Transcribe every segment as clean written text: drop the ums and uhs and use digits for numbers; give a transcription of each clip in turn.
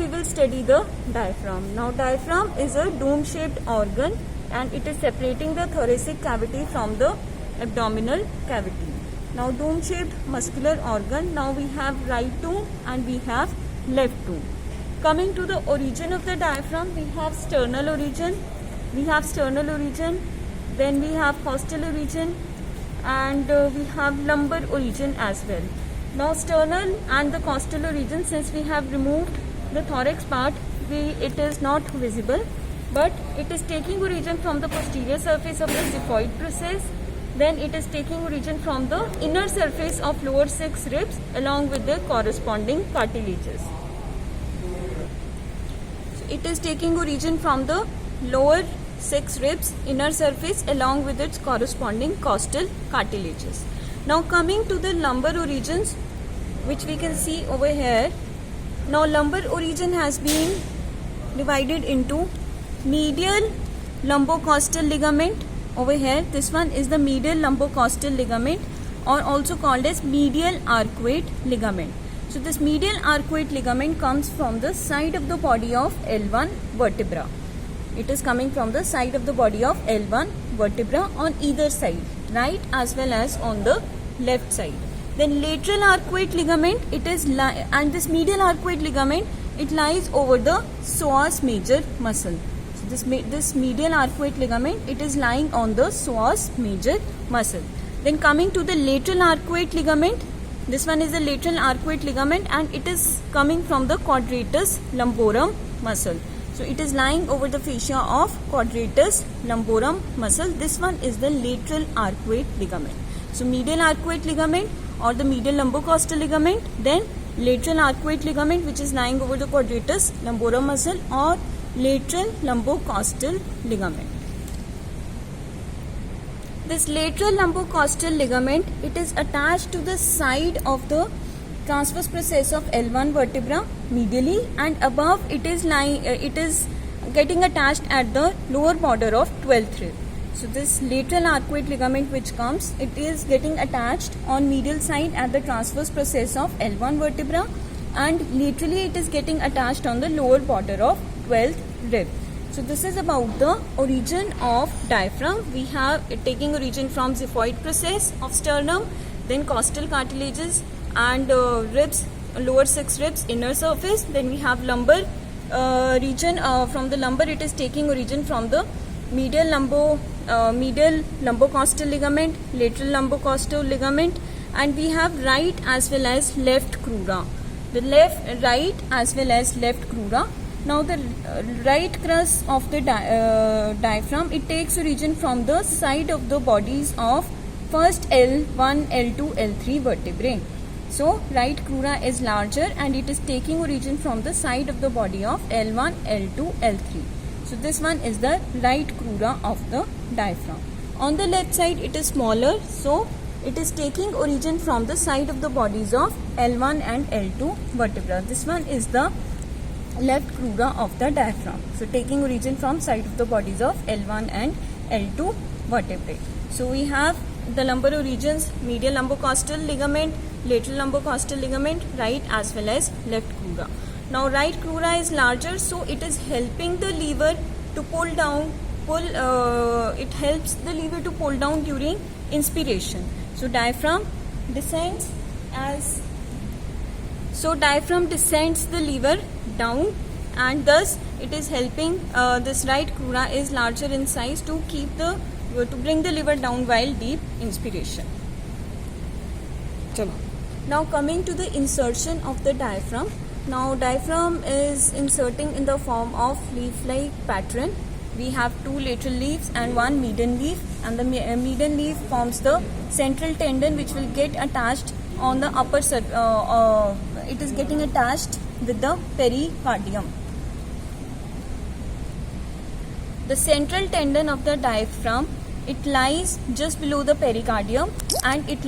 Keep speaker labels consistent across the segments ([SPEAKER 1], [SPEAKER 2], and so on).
[SPEAKER 1] we will study the diaphragm. Now diaphragm is a dome-shaped organ and it is separating the thoracic cavity from the abdominal cavity. Now dome-shaped muscular organ. Now we have right dome and we have left dome. Coming to the origin of the diaphragm, we have sternal origin, then we have costal origin, and we have lumbar origin as well. Now sternal and the costal origin, since we have removed the thorax part, it is not visible, but it is taking origin from the posterior surface of the xiphoid process. Then it is taking origin from the inner surface of lower 6 ribs along with the corresponding cartilages. So it is taking origin from the lower 6 ribs inner surface along with its corresponding costal cartilages. Now coming to the lumbar origins, which we can see over here. Now lumbar origin has been divided into medial lumbocostal ligament. Over here, this one is the medial lumbocostal ligament, or also called as medial arcuate ligament. So this medial arcuate ligament comes from the side of the body of L1 vertebra. It is coming from the side of the body of L1 vertebra on either side, right as well as on the left side. Then lateral arcuate ligament, and this medial arcuate ligament, it lies over the psoas major muscle. So this medial arcuate ligament, it is lying on the psoas major muscle. Then coming to the lateral arcuate ligament, this one is the lateral arcuate ligament and it is coming from the quadratus lumborum muscle. So it is lying over the fascia of quadratus lumborum muscle. This one is the lateral arcuate ligament. So medial arcuate ligament or the medial lumbocostal ligament, then lateral arcuate ligament which is lying over the quadratus lumborum muscle, or lateral lumbocostal ligament. This lateral lumbocostal ligament, it is attached to the side of the transverse process of L1 vertebra medially, and above it is getting attached at the lower border of 12th rib. So this lateral arcuate ligament which comes, it is getting attached on medial side at the transverse process of L1 vertebra, and laterally it is getting attached on the lower border of 12th rib. So this is about the origin of diaphragm. We have it taking origin from xiphoid process of sternum, then costal cartilages and ribs, lower 6 ribs, inner surface. Then we have lumbar region. From the lumbar, it is taking origin from the medial lumbocostal ligament, lateral lumbocostal ligament, and we have right as well as left crura. Right as well as left crura. Now the right crus of the diaphragm, it takes origin from the side of the bodies of first L1, L2, L3 vertebrae. So right crura is larger and it is taking origin from the side of the body of L1, L2, L3. So this one is the right crura of the diaphragm. On the left side it is smaller, so it is taking origin from the side of the bodies of L1 and L2 vertebra. This one is the left crura of the diaphragm. So taking origin from side of the bodies of L1 and L2 vertebrae. So we have the lumbar origins: medial lumbocostal ligament, lateral lumbocostal ligament, right as well as left crura. Now right crura is larger, so it is helping the lever to pull down. It helps the lever to pull down during inspiration. So diaphragm descends the lever down, and thus it is helping this right crura is larger in size to bring the liver down while deep inspiration. Now coming to the insertion of the diaphragm. Now diaphragm is inserting in the form of leaf-like pattern. We have 2 lateral leaves and 1 median leaf, and the median leaf forms the central tendon which will get attached on the upper it is getting attached with the pericardium. The central tendon of the diaphragm, it lies just below the pericardium, and it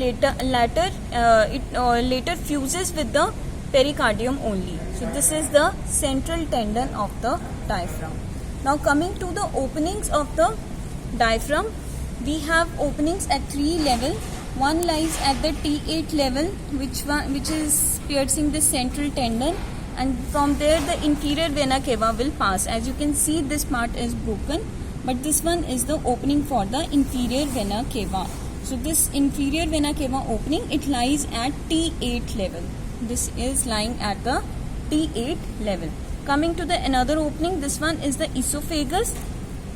[SPEAKER 1] later fuses with the pericardium only. So this is the central tendon of the diaphragm. Now coming to the openings of the diaphragm, we have openings at 3 levels. One lies at the T8 level, which is piercing the central tendon, and from there the inferior vena cava will pass. As you can see, this part is broken, but this one is the opening for the inferior vena cava. So this inferior vena cava opening, it lies at T8 level. This is lying at the T8 level. Coming to the another opening, this one is the esophagus,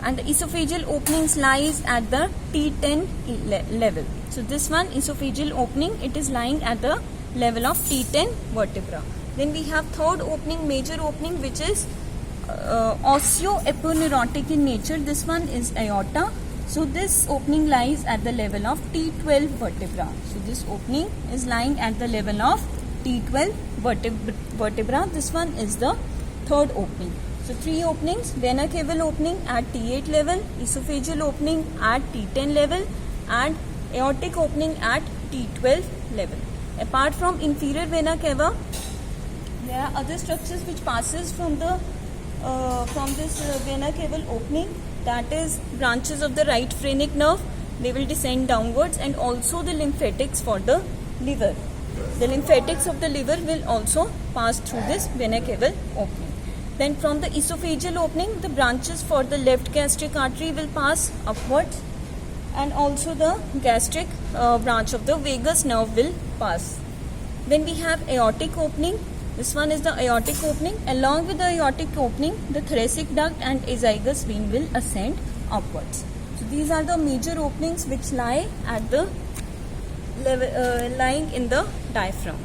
[SPEAKER 1] and the esophageal openings lies at the T10 level. So this one esophageal opening, it is lying at the level of T10 vertebra. Then we have third opening, major opening, which is osteoeponeurotic in nature. This one is aorta. So this opening lies at the level of T12 vertebra. So this opening is lying at the level of T12 vertebra. This one is the third opening. So three openings: vena caval opening at T8 level, esophageal opening at T10 level, and aortic opening at T12 level. Apart from inferior vena cava, there are other structures which passes from the from this vena caval opening. That is branches of the right phrenic nerve. They will descend downwards, and also the lymphatics for the liver. The lymphatics of the liver will also pass through this vena caval opening. Then from the esophageal opening, the branches for the left gastric artery will pass upwards, and also the gastric branch of the vagus nerve will pass. Then we have aortic opening. This one is the aortic opening. Along with the aortic opening, the thoracic duct and azygous vein will ascend upwards. So these are the major openings which lie at the level, lying in the diaphragm.